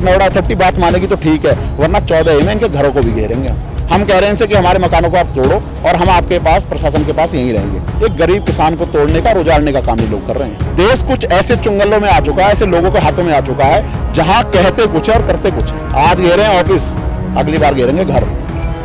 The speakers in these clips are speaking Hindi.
नोएडा अथॉरिटी बात मानेगी तो ठीक है, वरना 14 में इनके घरों को भी घेरेंगे। हम कह रहे हैं इनसे कि हमारे मकानों को आप तोड़ो और हम आपके पास, प्रशासन के पास यहीं रहेंगे। एक गरीब किसान को तोड़ने का और उजाड़ने का काम ये लोग कर रहे हैं। देश कुछ ऐसे चुंगलों में आ चुका है, ऐसे लोगों के हाथों में आ चुका है जहां कहते कुछ है और करते कुछ है। आज घेरे हैं ऑफिस, अगली बार घेरेंगे घर।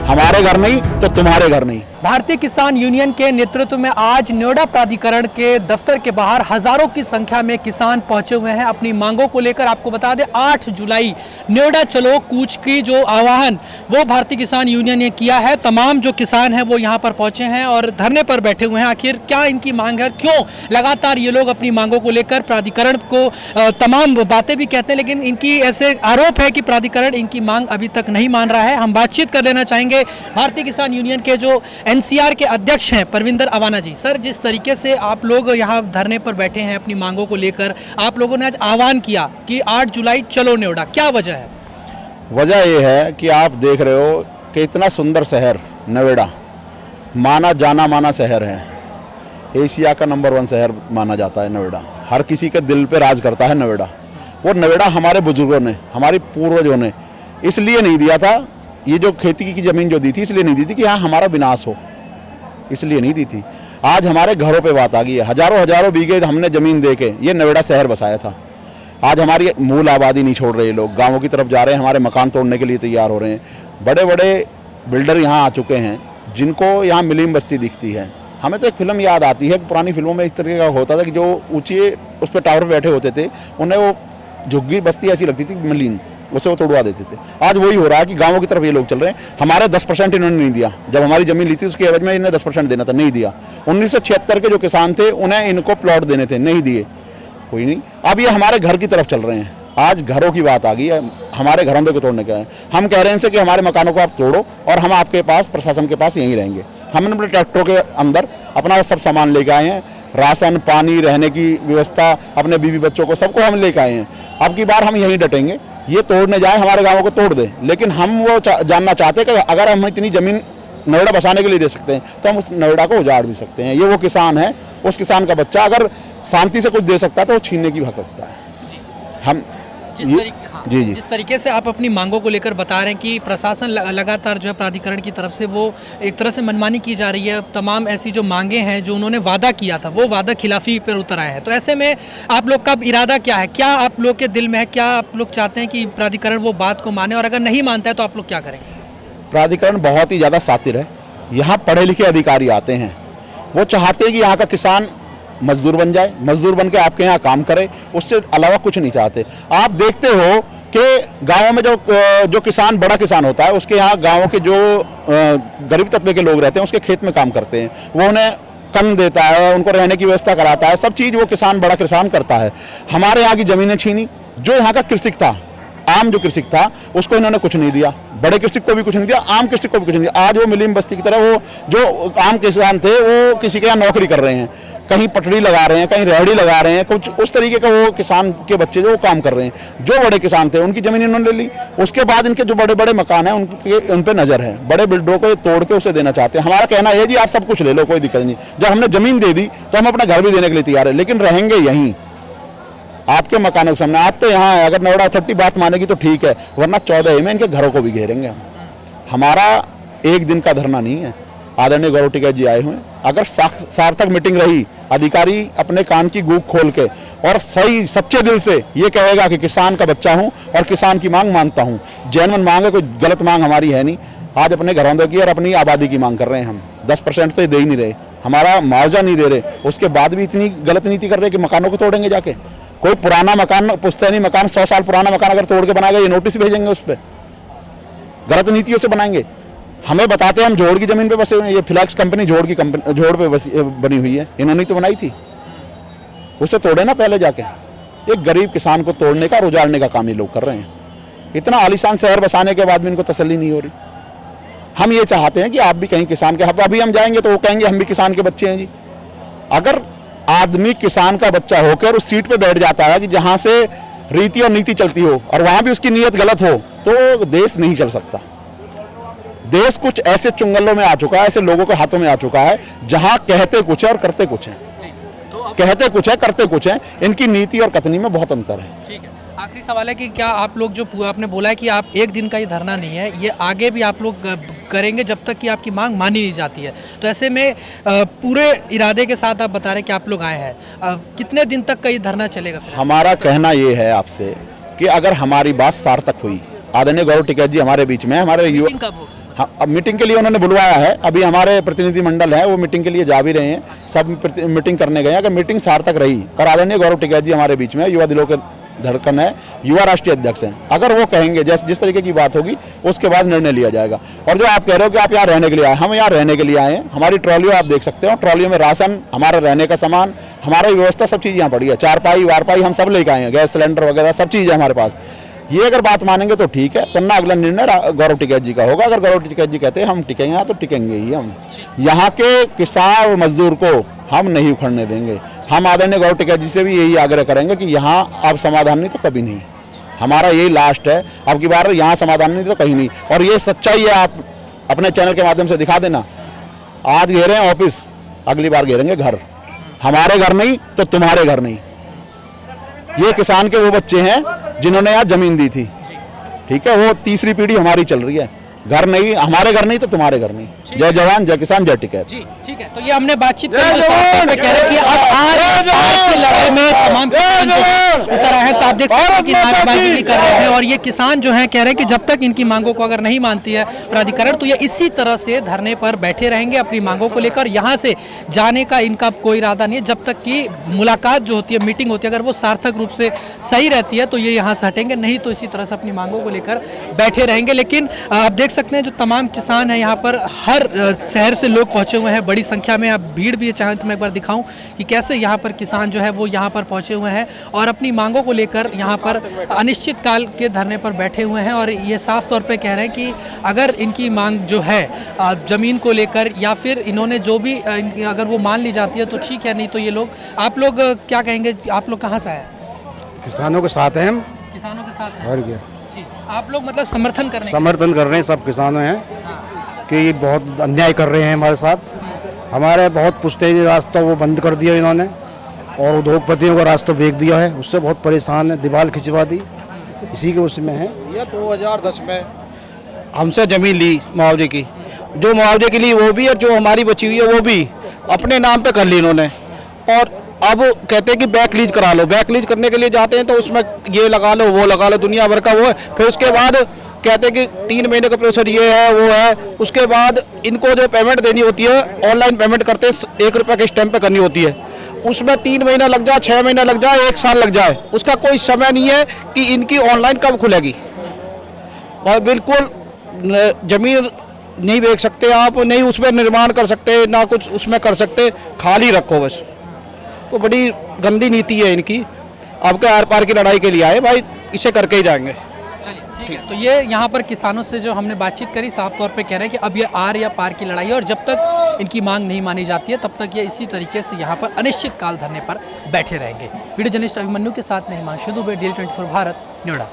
हमारे घर नहीं तो तुम्हारे घर नहीं। भारतीय किसान यूनियन के नेतृत्व में आज नोएडा प्राधिकरण के दफ्तर के बाहर हजारों की संख्या में किसान पहुंचे हुए हैं अपनी मांगों को लेकर। आपको बता दें 8 जुलाई नोएडा चलो कूच की जो आह्वान वो भारतीय किसान यूनियन ने किया है। तमाम जो किसान हैं वो यहाँ पर पहुंचे हैं और धरने पर बैठे हुए हैं। आखिर क्या इनकी मांग है, क्यों लगातार ये लोग अपनी मांगों को लेकर प्राधिकरण को तमाम बातें भी कहते हैं, लेकिन इनकी ऐसे आरोप है कि प्राधिकरण इनकी मांग अभी तक नहीं मान रहा है। हम बातचीत कर लेना चाहेंगे भारतीय किसान यूनियन के जो एनसीआर के अध्यक्ष हैं परविंदर अवाना जी। सर, जिस तरीके से आप लोग यहाँ धरने पर बैठे हैं अपनी मांगों को लेकर, आप लोगों ने आज आह्वान किया कि 8 जुलाई चलो नोएडा, क्या वजह है? वजह यह है कि आप देख रहे हो कि इतना सुंदर शहर नोएडा, माना जाना माना शहर है, एशिया का नंबर 1 शहर माना जाता है नोएडा। हर किसी के दिल पे राज करता है नोएडा। वो नोएडा हमारे बुजुर्गों ने, हमारे पूर्वजों ने इसलिए नहीं दिया था, ये जो खेती की ज़मीन जो दी थी इसलिए नहीं दी थी कि हाँ हमारा विनाश हो, इसलिए नहीं दी थी। आज हमारे घरों पे बात आ गई है। हजारों बीघे हमने ज़मीन दे के ये नोएडा शहर बसाया था। आज हमारी मूल आबादी नहीं छोड़ रहे लोग, गाँवों की तरफ जा रहे हैं, हमारे मकान तोड़ने के लिए तैयार हो रहे हैं। बड़े बड़े बिल्डर यहाँ आ चुके हैं जिनको यहाँ मिलीम बस्ती दिखती है। हमें तो एक फिल्म याद आती है कि पुरानी फिल्मों में इस तरीके का होता था कि जो ऊँची उस पर टावर पर बैठे होते थे उन्हें वो झुग्गी बस्ती ऐसी लगती थी मिलीम, उसे वो तोड़वा देते थे। आज वही हो रहा है कि गांवों की तरफ ये लोग चल रहे हैं। हमारे 10% इन्होंने नहीं दिया। जब हमारी ज़मीन ली थी उसके एवज में इन्हें 10% देना था, नहीं दिया। 1976 के जो किसान थे उन्हें इनको प्लॉट देने थे, नहीं दिए। कोई नहीं, अब ये हमारे घर की तरफ चल रहे हैं। आज घरों की बात आ गई है, हमारे घरों को तोड़ने का है। हम कह रहे हैं इनसे कि हमारे मकानों को आप तोड़ो और हम आपके पास, प्रशासन के पास यहीं रहेंगे। हमने अपने ट्रैक्टरों के अंदर अपना सब सामान लेके आए हैं, राशन, पानी, रहने की व्यवस्था, अपने बीवी बच्चों को, सबको हम लेके आए हैं। अब की बार हम यहीं डटेंगे। ये तोड़ने जाए, हमारे गांवों को तोड़ दे, लेकिन हम वो जानना चाहते हैं कि अगर हम इतनी ज़मीन नोएडा बसाने के लिए दे सकते हैं तो हम उस नोएडा को उजाड़ भी सकते हैं। ये वो किसान है, उस किसान का बच्चा अगर शांति से कुछ दे सकता है तो वो छीनने की हक रखता है। हम जिस तरीके से आप अपनी मांगों को लेकर बता रहे हैं कि प्रशासन लगातार जो है प्राधिकरण की तरफ से वो एक तरह से मनमानी की जा रही है, तमाम ऐसी जो मांगे हैं जो उन्होंने वादा किया था वो वादा खिलाफी पर उतर आए हैं, तो ऐसे में आप लोग का इरादा क्या है? क्या आप लोग के दिल में है? क्या आप लोग चाहते हैं कि प्राधिकरण वो बात को माने, और अगर नहीं मानता है तो आप लोग क्या करेंगे? प्राधिकरण बहुत ही ज़्यादा शातिर है। यहाँ पढ़े लिखे अधिकारी आते हैं, वो चाहते हैं कि यहाँ का किसान मजदूर बन जाए, मजदूर बन के आपके यहाँ काम करे, उससे अलावा कुछ नहीं चाहते। आप देखते हो कि गाँवों में जो किसान, बड़ा किसान होता है, उसके यहाँ गाँवों के जो गरीब तबके के लोग रहते हैं उसके खेत में काम करते हैं, वो उन्हें कम देता है, उनको रहने की व्यवस्था कराता है, सब चीज़ वो किसान, बड़ा किसान करता है। हमारे यहाँ की ज़मीनें छीनी, जो यहाँ का कृषक था, आम जो कृषक था उसको इन्होंने कुछ नहीं दिया, बड़े कृषक को भी कुछ नहीं दिया, आम कृषक को भी कुछ नहीं दिया। आज वो मिलीम बस्ती की तरह वो जो आम किसान थे वो किसी के यहाँ नौकरी कर रहे हैं, कहीं पटरी लगा रहे हैं, कहीं रेहड़ी लगा रहे हैं, कुछ उस तरीके का वो किसान के बच्चे जो काम कर रहे हैं। जो बड़े किसान थे उनकी ज़मीन इन्होंने ले ली, उसके बाद इनके जो बड़े बड़े मकान हैं उन पर नज़र है, बड़े बिल्डरों को तोड़ के उसे देना चाहते हैं। हमारा कहना है जी आप सब कुछ ले लो, कोई दिक्कत नहीं। जब हमने ज़मीन दे दी तो हम अपना घर भी देने के लिए तैयार है, लेकिन रहेंगे यहीं आपके मकानों के सामने। आप तो यहाँ है, अगर नोएडा अथॉरिटी बात मानेगी तो ठीक है, वरना 14 में इनके घरों को भी घेरेंगे हम। हमारा एक दिन का धरना नहीं है। आदरणीय गौरव टिकैत जी आए हुए, अगर सार्थक मीटिंग रही, अधिकारी अपने कान की गूंग खोल के और सही सच्चे दिल से ये कहेगा कि किसान का बच्चा हूँ और किसान की मांग मानता हूँ, जेन्युइन मांग है, कोई गलत मांग हमारी है नहीं। आज अपने घरौंदों की और अपनी आबादी की मांग कर रहे हैं हम। 10% तो ये दे ही नहीं रहे, हमारा मुआवजा नहीं दे रहे, उसके बाद भी इतनी गलत नीति कर रहे कि मकानों को तोड़ेंगे जाके। कोई पुराना मकान, पुश्तैनी मकान, 100 साल पुराना मकान अगर तोड़ के बनाएगा, ये नोटिस भेजेंगे, उस पर गलत नीतियों से बनाएंगे। हमें बताते हैं हम जोड़ की ज़मीन पे बसे हुए हैं। ये फिलैक्स कंपनी जोड़ पे बनी हुई है, इन्होंने तो बनाई थी, उसे तोड़े ना पहले जाके। एक गरीब किसान को तोड़ने का और उजाड़ने का काम ये लोग कर रहे हैं। इतना आलीशान शहर बसाने के बाद भी इनको तसल्ली नहीं हो रही। हम ये चाहते हैं कि आप भी कहीं किसान के, अभी हम जाएंगे तो वो कहेंगे हम भी किसान के बच्चे हैं जी। अगर आदमी किसान का बच्चा होकर उस सीट पे बैठ जाता है कि जहां से रीति और नीति चलती हो और वहां भी उसकी नीयत गलत हो, तो देश नहीं चल सकता। देश कुछ ऐसे चुंगलों में आ चुका है, ऐसे लोगों के हाथों में आ चुका है जहां कहते कुछ है और करते कुछ है। कहते कुछ है, करते कुछ है। इनकी नीति और कथनी में बहुत अंतर है। ठीक है। आखिरी सवाल है कि क्या आप लोग जो आपने बोला है कि आप एक दिन का ही धरना नहीं है, ये आगे भी आप लोग करेंगे जब तक कि आपकी मांग मानी नहीं जाती है। तो ऐसे में पूरे इरादे के साथ आप बता रहे हैं कि आप लोग आए हैं, कितने दिन तक का ये धरना चलेगा फिर? हमारा कहना ये है आपसे कि अगर हमारी बात सार्थक हुई, आदरणीय गौरव टिकैत जी हमारे बीच में, हमारे युवा, मीटिंग कब होगी? हाँ, अब मीटिंग के लिए उन्होंने बुलवाया है। अभी हमारे प्रतिनिधि मंडल है वो मीटिंग के लिए जा भी रहे हैं, सब मीटिंग करने गए हैं। अगर मीटिंग सार्थक रही और आदरणीय गौरव टिकैत जी हमारे बीच में, युवा दिलों के धड़कन है, युवा राष्ट्रीय अध्यक्ष हैं, अगर वो कहेंगे जिस तरीके की बात होगी उसके बाद निर्णय लिया जाएगा। और जो आप कह रहे हो कि आप यहाँ रहने के लिए आए, हम यहाँ रहने के लिए आए हैं। हमारी ट्रॉलियों आप देख सकते हो, ट्रॉलियों में राशन, हमारा रहने का सामान, हमारी व्यवस्था, सब चीज़ यहाँ पड़ी है। चारपाई वारपाई हम सब लेके आए हैं, गैस सिलेंडर वगैरह सब चीज़ है हमारे पास। ये अगर बात मानेंगे तो ठीक है, वरना अगला निर्णय गौरव टिकैत जी का होगा। अगर गौरव टिकैत जी कहते हैं हम टिकेंगे यहाँ, तो टिकेंगे ही हम। यहाँ के किसान और मजदूर को हम नहीं उखड़ने देंगे। हम आदरणीय गौरव टिकैत जी से भी यही आग्रह करेंगे कि यहाँ अब समाधान नहीं तो कभी नहीं, हमारा यही लास्ट है। अब की बार यहाँ समाधान नहीं तो कहीं नहीं। और ये सच्चाई है, आप अपने चैनल के माध्यम से दिखा देना। आज घेरे हैं ऑफिस, अगली बार घेरेंगे घर। हमारे घर नहीं तो तुम्हारे घर नहीं। ये किसान के वो बच्चे हैं जिन्होंने यहाँ जमीन दी थी, ठीक है, वो तीसरी पीढ़ी हमारी चल रही है। घर नहीं, हमारे घर नहीं तो तुम्हारे घर नहीं। जय जवान, जय किसान, जय टिकैत। जी ठीक है, तो ये हमने बातचीत कह रहे हैं कि अब आज की लड़ाई में तमाम किसान जो उतर आए हैं, तो आप देख सकते हैं कि नारेबाजी भी कर रहे हैं। और ये किसान जो है कह रहे हैं कि जब तक इनकी मांगों को अगर नहीं मानती है प्राधिकरण, तो ये इसी तरह से धरने पर बैठे रहेंगे अपनी मांगों को लेकर। यहाँ से जाने का इनका कोई इरादा नहीं है जब तक कि मुलाकात जो होती है, मीटिंग होती है, अगर वो सार्थक रूप से सही रहती है तो ये यहाँ से हटेंगे, नहीं तो इसी तरह से अपनी मांगों को लेकर बैठे रहेंगे। लेकिन आप देख सकते हैं जो तमाम किसान हैं यहाँ पर, हर शहर से लोग पहुँचे हुए हैं बड़ी संख्या में। आप भीड़ भी चाहें तो मैं एक बार दिखाऊं कि कैसे यहाँ पर किसान जो है वो यहाँ पर पहुँचे हुए हैं और अपनी मांगों को लेकर यहाँ पर अनिश्चित काल के धरने पर बैठे हुए हैं। और ये साफ तौर पे कह रहे हैं कि अगर इनकी मांग जो है ज़मीन को लेकर या फिर इन्होंने जो भी अगर वो मान ली जाती है तो ठीक है, नहीं तो ये लोग, आप लोग क्या कहेंगे? आप लोग कहाँ से आए? किसानों के साथ हैं हम। किसानों के साथ हैं। और क्या, जी, आप लोग मतलब समर्थन कर रहे हैं, सब किसानों हैं कि ये बहुत अन्याय कर रहे हैं हमारे साथ। हमारे बहुत पुश्तैनी रास्ता वो बंद कर दिया इन्होंने और उद्योगपतियों का रास्ता बेच दिया है, उससे बहुत परेशान है, दीवार खिंचवा दी, इसी के उसमें है। ये 2010 में हमसे ज़मीन ली मुआवजे की, जो मुआवजे के लिए वो भी और जो हमारी बची हुई है वो भी अपने नाम पे कर ली इन्होंने। और अब कहते हैं कि बैक लीज करा लो, बैक लीज करने के लिए जाते हैं तो उसमें ये लगा लो वो लगा लो, दुनिया भर का वो है। फिर उसके बाद कहते हैं कि 3 महीने का प्रोसेस ये है वो है। उसके बाद इनको जो पेमेंट देनी होती है, ऑनलाइन पेमेंट करते 1 रुपये के स्टैम्प पे करनी होती है, उसमें 3 महीना लग जाए, 6 महीना लग जाए, 1 साल लग जाए, उसका कोई समय नहीं है कि इनकी ऑनलाइन कब खुलेगी। और बिल्कुल ज़मीन नहीं बेच सकते आप, नहीं उसमें निर्माण कर सकते, ना कुछ उसमें कर सकते, खाली रखो बस। तो बड़ी गंदी नीति है इनकी। अब के आर पार की लड़ाई के लिए आए भाई, इसे करके ही जाएंगे। ठीक है, तो ये यहाँ पर किसानों से जो हमने बातचीत करी, साफ तौर पे कह रहे हैं कि अब ये आर या पार की लड़ाई है और जब तक इनकी मांग नहीं मानी जाती है तब तक ये इसी तरीके से यहाँ पर अनिश्चित काल धरने पर बैठे रहेंगे। वीडियो जर्नलिस्ट अभिमन्यु के साथ में हिमांशु दुबे, DL 24 भारत, नोएडा।